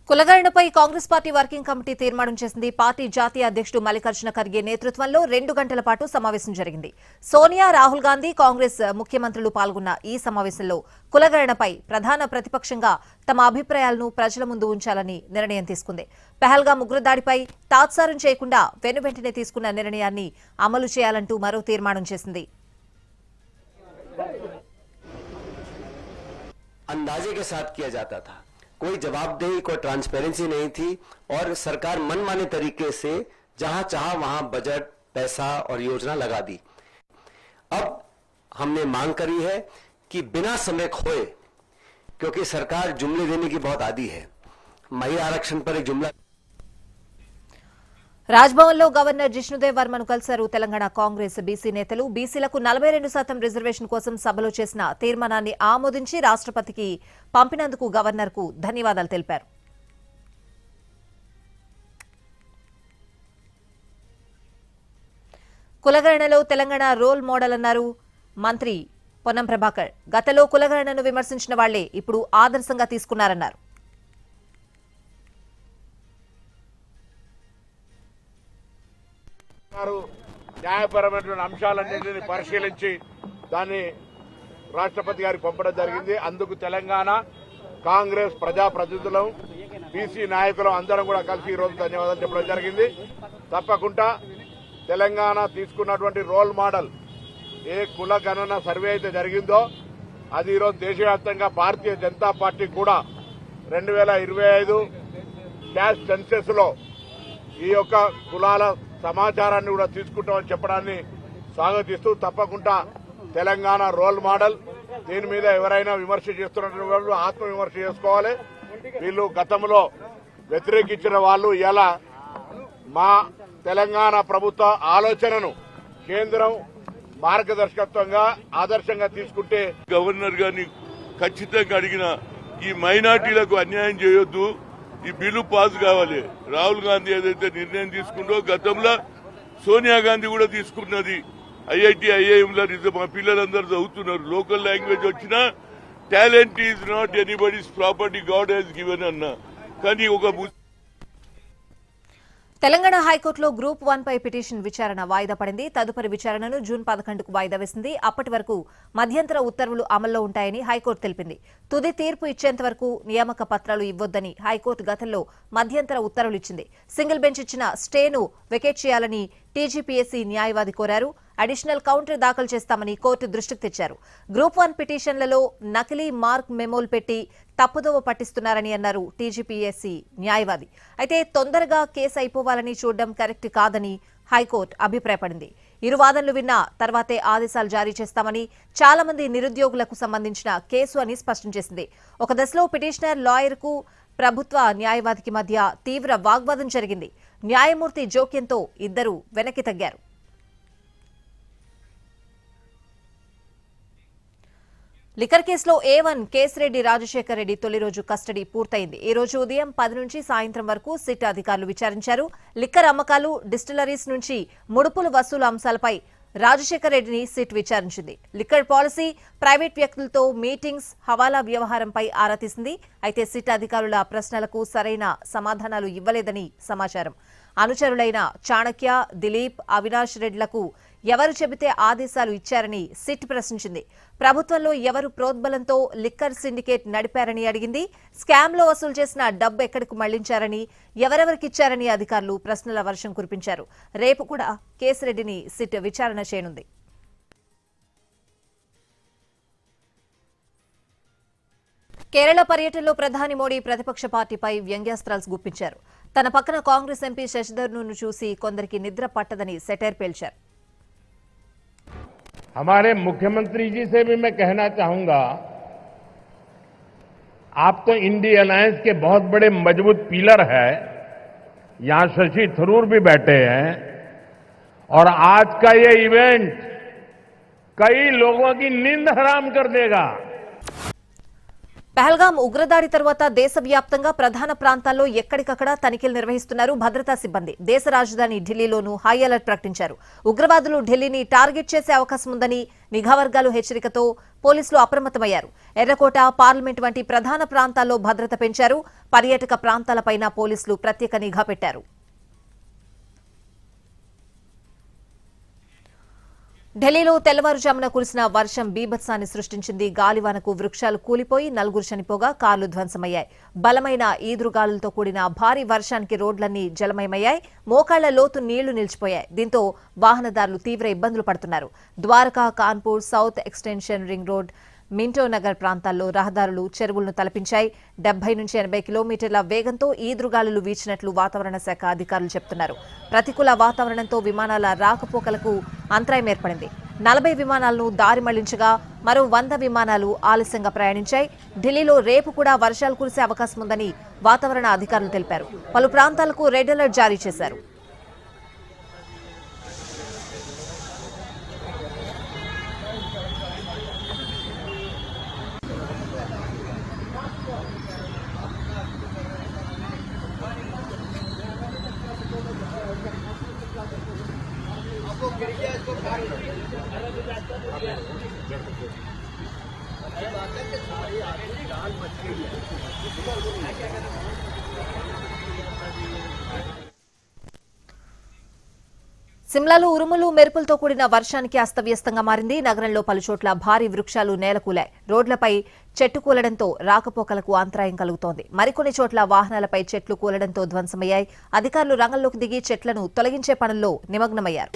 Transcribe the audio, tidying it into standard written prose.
కులగణనపై Congress party working committee తీర్మానం చేసింది. Party జాతీయ అధ్యక్షుడు మల్లికార్జున ఖర్గే నేతృత్వంలో 2 గంటల పాటు సమావేశం జరిగింది. సోనియా, రాహుల్ గాంధీ, కాంగ్రెస్ ముఖ్యమంత్రులు పాల్గొన్న ఈ సమావేశంలో కులగణనపై ప్రధాన ప్రతిపక్షంగా తమ అభిప్రాయాలను ప్రజల ముందు ఉంచాలని నిర్ణయం తీసుకుంది. పహల్గామ్ ఉగ్రదాడిపై తాత్సారం చేయకుండా వెనువెంటనే తీసుకున్న నిర్ణయాన్ని అమలు చేయాలంటూ మరో తీర్మానం చేసింది. अंदाजे के साथ किया जाता था, कोई जवाबदेही, कोई ट्रांसपेरेंसी नहीं थी और सरकार मनमाने तरीके से जहां चाहा वहां बजट, पैसा और योजना लगा दी। अब हमने मांग करी है कि बिना समय खोए, क्योंकि सरकार जुमले देने की बहुत आदी है। महिला आरक्षण पर एक जुमला రాజ్భవన్లో గవర్నర్ జిష్ణుదేవ్ వర్మను కలిశారు తెలంగాణ కాంగ్రెస్ బీసీ నేతలు. బీసీలకు 42% రిజర్వేషన్ కోసం సభలో చేసిన తీర్మానాన్ని ఆమోదించి రాష్ట్రపతికి పంపినందుకు గవర్నర్కు ధన్యవాదాలు తెలిపారు. కులగణనలో తెలంగాణ రోల్ మోడల్ అన్నారు మంత్రి పొన్నం ప్రభాకర్. గతంలో కులగణనను విమర్శించిన వాళ్లే ఇప్పుడు ఆదర్శంగా తీసుకున్నారన్నారు. న్యాయపరమైనటువంటి అంశాలన్నింటినీ పరిశీలించి దాన్ని రాష్ట్రపతి గారికి పంపడం జరిగింది. అందుకు తెలంగాణ కాంగ్రెస్ ప్రజాప్రతినిధులు, బీసీ నాయకులు అందరం కూడా కలిసి ఈరోజు ధన్యవాదాలు చెప్పడం జరిగింది. తప్పకుండా తెలంగాణ తీసుకున్నటువంటి రోల్ మోడల్ ఏ కుల గణన సర్వే అయితే జరిగిందో అది ఈరోజు దేశవ్యాప్తంగా భారతీయ జనతా పార్టీ కూడా 2025 క్యాస్ట్ సెన్సెస్ లో ఈ యొక్క కులాల సమాచారాన్ని కూడా తీసుకుంటామని చెప్పడాన్ని స్వాగతిస్తూ, తప్పకుండా తెలంగాణ రోల్ మోడల్. దీని మీద ఎవరైనా విమర్శ చేస్తున్నటువంటి వాళ్ళు ఆత్మవిమర్శ చేసుకోవాలి. వీళ్ళు గతంలో వ్యతిరేకించిన వాళ్ళు ఇలా మా తెలంగాణ ప్రభుత్వ ఆలోచనను కేంద్రం మార్గదర్శకత్వంగా ఆదర్శంగా తీసుకుంటే గవర్నర్ గారిని ఖచ్చితంగా అడిగిన ఈ మైనార్టీలకు అన్యాయం చేయొద్దు, ఈ బిల్లు పాస్ కావాలి. రాహుల్ గాంధీ ఏదైతే నిర్ణయం తీసుకుందో గతంలో సోనియా గాంధీ కూడా తీసుకున్నది. ఐఐటి, ఐఐఎంలో మా పిల్లలందరూ చదువుతున్నారు. లోకల్ లాంగ్వేజ్ వచ్చినా talent is not anybody's property, god has given అన్న. కానీ ఒక తెలంగాణ హైకోర్టులో గ్రూప్ 1 పై పిటిషన్ విచారణ వాయిదా పడింది. తదుపరి విచారణను జూన్ 11కు వాయిదా వేసింది. అప్పటి వరకు మధ్యంతర ఉత్తర్వులు అమల్లో ఉంటాయని హైకోర్టు తెలిపింది. తుది తీర్పు ఇచ్చేంత వరకు నియామక పత్రాలు ఇవ్వొద్దని హైకోర్టు గతంలో మధ్యంతర ఉత్తర్వులు ఇచ్చింది. సింగిల్ బెంచ్ ఇచ్చిన స్టేను వెకేట్ చేయాలని టీజీపీఎస్సీ న్యాయవాది కోరారు. అడిషనల్ కౌంటర్ దాఖలు చేస్తామని కోర్టు దృష్టికి తెచ్చారు. గ్రూప్ 1 పిటిషన్లలో నకిలీ మార్క్ మెమోలు పెట్టి తప్పుదోవ పట్టిస్తున్నారని అన్నారు టీజీపీఎస్సీ న్యాయవాది. అయితే తొందరగా కేసు అయిపోవాలని చూడడం కరెక్ట్ కాదని హైకోర్టు అభిప్రాయపడింది. ఇరు వాదనలు విన్న తర్వాతే ఆదేశాలు జారీ చేస్తామని, చాలా మంది నిరుద్యోగులకు సంబంధించిన కేసు అని స్పష్టం చేసింది. ఒక దశలో పిటిషనర్, లాయర్కు ప్రభుత్వ న్యాయవాదికి మధ్య తీవ్ర వాగ్వాదం జరిగింది. న్యాయమూర్తి జోక్యంతో ఇద్దరు వెనక్కి తగ్గారు. లిక్కర్ కేసులో A1 కేసిరెడ్డి రాజశేఖర్ రెడ్డి తొలి రోజు కస్టడీ పూర్తయింది. ఈ రోజు ఉదయం 10 నుంచి సాయంత్రం వరకు సిట్ అధికారులు విచారించారు. లిక్కర్ అమ్మకాలు, డిస్టిలరీస్ నుంచి ముడుపులు వసూలు అంశాలపై రాజశేఖర్ రెడ్డిని సిట్ విచారించింది. లిక్కర్ పాలసీ, ప్రైవేట్ వ్యక్తులతో మీటింగ్స్, హవాలా వ్యవహారంపై ఆరా తీసింది. అయితే సిట్ అధికారుల ప్రశ్నలకు సరైన సమాధానాలు ఇవ్వలేదని సమాచారం. అనుచరులైన చాణక్య, దిలీప్, అవినాష్ రెడ్డిలకు ఎవరు చెబితే ఆదేశాలు ఇచ్చారని సిట్ ప్రశ్నించింది. ప్రభుత్వంలో ఎవరు ప్రోద్బలంతో లిక్కర్ సిండికేట్ నడిపారని అడిగింది. స్కామ్లో వసూలు చేసిన డబ్బు ఎక్కడికి మళ్లించారని, ఎవరెవరికిచ్చారని అధికారులు ప్రశ్నల వర్షం కురిపించారు. రేపు కూడా కేసిరెడ్డిని సిట్ విచారణ చేయనుంది. కేరళ పర్యటనలో ప్రధాని మోడీ ప్రతిపక్ష పార్టీపై వ్యంగ్యాస్త్రాలు గుప్పించారు. తన పక్కన కాంగ్రెస్ ఎంపీ శశిధర్ను చూసి కొందరికి నిద్ర పట్టదని సెటైర్ పేల్చారు. हमारे मुख्यमंत्री जी से भी मैं कहना चाहूंगा, आप तो इंडी अलायंस के बहुत बड़े मजबूत पिलर है. यहां शशि थरूर भी बैठे हैं और आज का ये इवेंट कई लोगों की नींद हराम कर देगा. పహల్గామ్ ఉగ్రదాడి తర్వాత దేశవ్యాప్తంగా ప్రధాన ప్రాంతాల్లో ఎక్కడికక్కడ తనిఖీలు నిర్వహిస్తున్నారు భద్రతా సిబ్బంది. దేశ రాజధాని ఢిల్లీలోనూ హై అలర్ట్ ప్రకటించారు. ఉగ్రవాదులు ఢిల్లీని టార్గెట్ చేసే అవకాశం ఉందని నిఘా వర్గాలు హెచ్చరికతో పోలీసులు అప్రమత్తమయ్యారు. ఎర్రకోట, పార్లమెంట్ వంటి ప్రధాన ప్రాంతాల్లో భద్రత పెంచారు. పర్యాటక ప్రాంతాలపైన పోలీసులు ప్రత్యేక నిఘా పెట్టారు. ఢిల్లీలో తెల్లవారుజామున కురిసిన వర్షం బీభత్సాన్ని సృష్టించింది. గాలివానకు వృక్షాలు కూలిపోయి 4 చనిపోగా కార్లు ధ్వంసమయ్యాయి. బలమైన ఈదురుగాలులతో కూడిన భారీ వర్షానికి రోడ్లన్నీ జలమయమయ్యాయి. మోకాళ్ల లోతు నీళ్లు నిలిచిపోయాయి. దీంతో వాహనదారులు తీవ్ర ఇబ్బందులు పడుతున్నారు. Dwarka, Kanpur, South Extension ring road, Minto Nagar ప్రాంతాల్లో రహదారులు, చెరువులను తలపించాయి. 70 నుంచి 80 కిలోమీటర్ల వేగంతో ఈదురుగాలులు వీచినట్లు వాతావరణ శాఖ అధికారులు చెబుతున్నారు. ప్రతికూల వాతావరణంతో విమానాల రాకపోకలకు అంతరాయం ఏర్పడింది. 40 విమానాలను దారి మళ్లించగా మరో 100 విమానాలు ఆలస్యంగా ప్రయాణించాయి. ఢిల్లీలో రేపు కూడా వర్షాలు కురిసే అవకాశం ఉందని వాతావరణ అధికారులు తెలిపారు. పలు ప్రాంతాలకు రెడ్ అలర్ట్ జారీ చేశారు. సిమ్లాలో ఉరుములు, మెరుపులతో కూడిన వర్షానికి అస్తవ్యస్తంగా మారింది. నగరంలో పలుచోట్ల భారీ వృక్షాలు నేలకూలాయి. రోడ్లపై చెట్టు కూలడంతో రాకపోకలకు అంతరాయం కలుగుతోంది. మరికొన్ని చోట్ల వాహనాలపై చెట్లు కూలడంతో ధ్వంసమయ్యాయి. అధికారులు రంగంలోకి దిగి చెట్లను తొలగించే పనుల్లో నిమగ్నమయ్యారు.